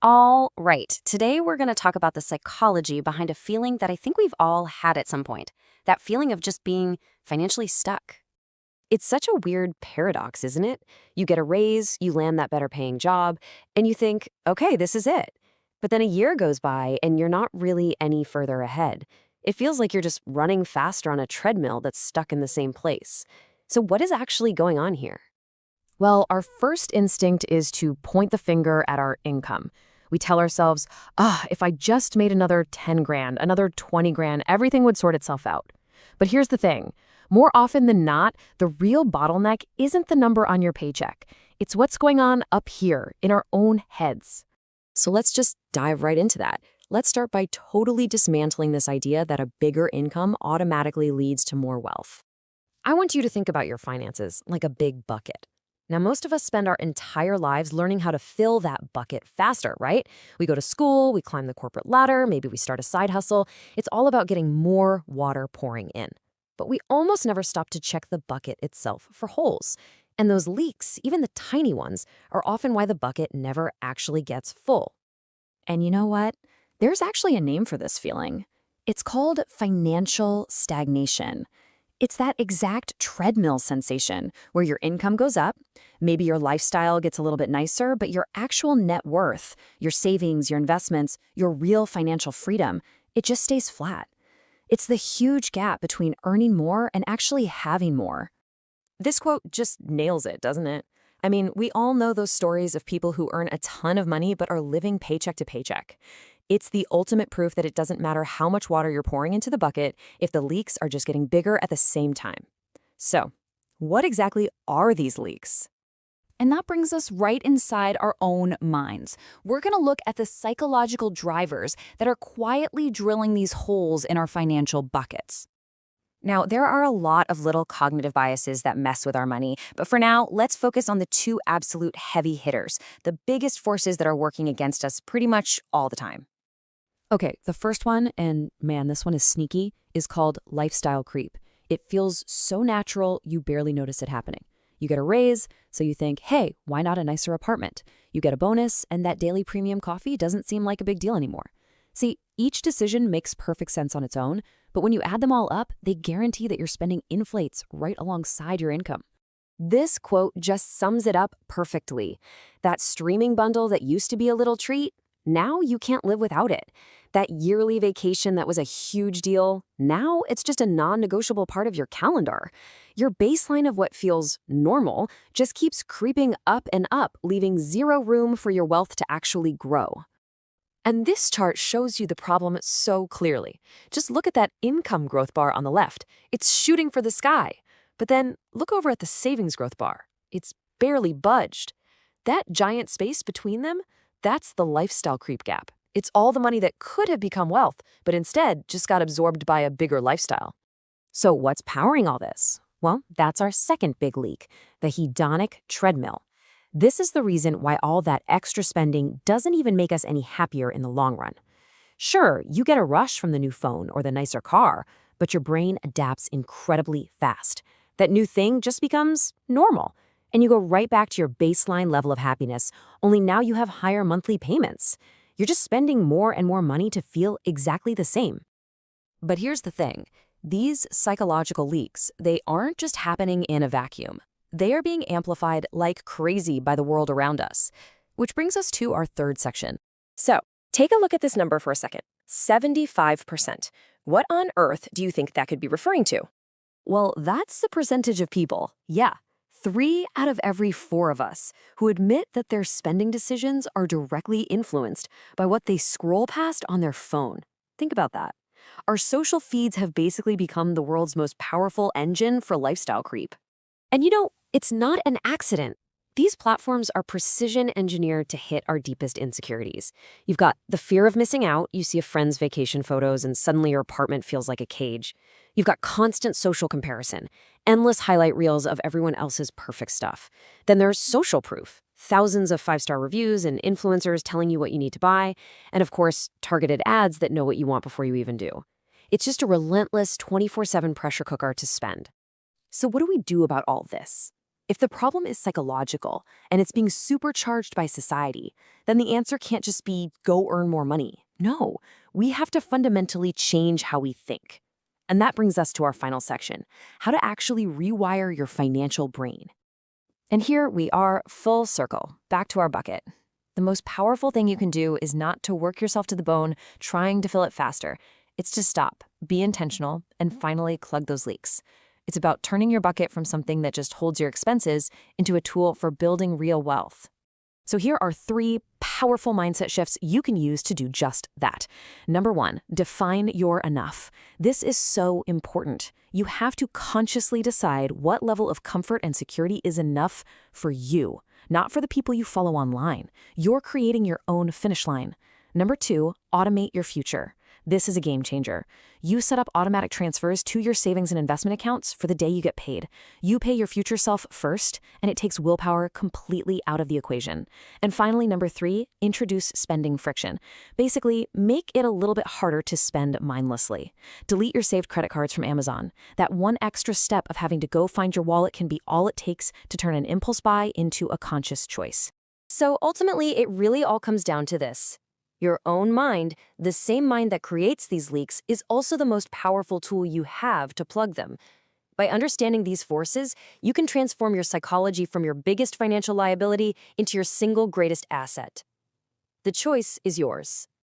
All right, today we're going to talk about the psychology behind a feeling that I think we've all had at some point, that feeling of just being financially stuck. It's such a weird paradox, isn't it? You get a raise, you land that better paying job, and you think, okay, this is it. But then a year goes by and you're not really any further ahead. It feels like you're just running faster on a treadmill that's stuck in the same place. So, what is actually going on here? Well, our first instinct is to point the finger at our income. We tell ourselves, if I just made another 10 grand, another 20 grand, everything would sort itself out. But here's the thing. More often than not, the real bottleneck isn't the number on your paycheck. It's what's going on up here in our own heads. So let's just dive right into that. Let's start by totally dismantling this idea that a bigger income automatically leads to more wealth. I want you to think about your finances like a big bucket. Now, most of us spend our entire lives learning how to fill that bucket faster, right? We go to school, we climb the corporate ladder, maybe we start a side hustle. It's all about getting more water pouring in. But we almost never stop to check the bucket itself for holes. And those leaks, even the tiny ones, are often why the bucket never actually gets full. And you know what? There's actually a name for this feeling. It's called financial stagnation. It's that exact treadmill sensation where your income goes up, maybe your lifestyle gets a little bit nicer, but your actual net worth, your savings, your investments, your real financial freedom, it just stays flat. It's the huge gap between earning more and actually having more. This quote just nails it, doesn't it? I mean, we all know those stories of people who earn a ton of money but are living paycheck to paycheck. It's the ultimate proof that it doesn't matter how much water you're pouring into the bucket if the leaks are just getting bigger at the same time. So, what exactly are these leaks? And that brings us right inside our own minds. We're going to look at the psychological drivers that are quietly drilling these holes in our financial buckets. Now, there are a lot of little cognitive biases that mess with our money, but for now, let's focus on the two absolute heavy hitters, the biggest forces that are working against us pretty much all the time. Okay, the first one, and man, this one is sneaky, is called lifestyle creep. It feels so natural, you barely notice it happening. You get a raise, so you think, hey, why not a nicer apartment? You get a bonus, and that daily premium coffee doesn't seem like a big deal anymore. See, each decision makes perfect sense on its own, but when you add them all up, they guarantee that your spending inflates right alongside your income. This quote just sums it up perfectly. That streaming bundle that used to be a little treat, now you can't live without it. That yearly vacation that was a huge deal, now it's just a non-negotiable part of your calendar. Your baseline of what feels normal just keeps creeping up and up, leaving zero room for your wealth to actually grow. And this chart shows you the problem so clearly. Just look at that income growth bar on the left. It's shooting for the sky. But then look over at the savings growth bar. It's barely budged. That giant space between them, that's the lifestyle creep gap. It's all the money that could have become wealth, but instead just got absorbed by a bigger lifestyle. So what's powering all this? Well, that's our second big leak, the hedonic treadmill. This is the reason why all that extra spending doesn't even make us any happier in the long run. Sure, you get a rush from the new phone or the nicer car, but your brain adapts incredibly fast. That new thing just becomes normal, and you go right back to your baseline level of happiness, only now you have higher monthly payments. You're just spending more and more money to feel exactly the same. But here's the thing. These psychological leaks, they aren't just happening in a vacuum. They are being amplified like crazy by the world around us. Which brings us to our third section. So, take a look at this number for a second. 75%. What on earth do you think that could be referring to? Well, that's the percentage of people, 3 out of every 4 of us, who admit that their spending decisions are directly influenced by what they scroll past on their phone. Think about that. Our social feeds have basically become the world's most powerful engine for lifestyle creep. And it's not an accident. These platforms are precision engineered to hit our deepest insecurities. You've got the fear of missing out. You see a friend's vacation photos and suddenly your apartment feels like a cage. You've got constant social comparison, endless highlight reels of everyone else's perfect stuff. Then there's social proof, thousands of 5-star reviews and influencers telling you what you need to buy, and of course, targeted ads that know what you want before you even do. It's just a relentless 24/7 pressure cooker to spend. So what do we do about all this? If the problem is psychological and it's being supercharged by society, then the answer can't just be go earn more money. No, we have to fundamentally change how we think. And that brings us to our final section, how to actually rewire your financial brain. And here we are, full circle, back to our bucket. The most powerful thing you can do is not to work yourself to the bone trying to fill it faster. It's to stop, be intentional, and finally plug those leaks. It's about turning your bucket from something that just holds your expenses into a tool for building real wealth. So here are 3 powerful mindset shifts you can use to do just that. Number 1, define your enough. This is so important. You have to consciously decide what level of comfort and security is enough for you, not for the people you follow online. You're creating your own finish line. Number 2, automate your future. This is a game changer. You set up automatic transfers to your savings and investment accounts for the day you get paid. You pay your future self first, and it takes willpower completely out of the equation. And finally, number 3, introduce spending friction. Basically, make it a little bit harder to spend mindlessly. Delete your saved credit cards from Amazon. That one extra step of having to go find your wallet can be all it takes to turn an impulse buy into a conscious choice. So ultimately, it really all comes down to this. Your own mind, the same mind that creates these leaks, is also the most powerful tool you have to plug them. By understanding these forces, you can transform your psychology from your biggest financial liability into your single greatest asset. The choice is yours.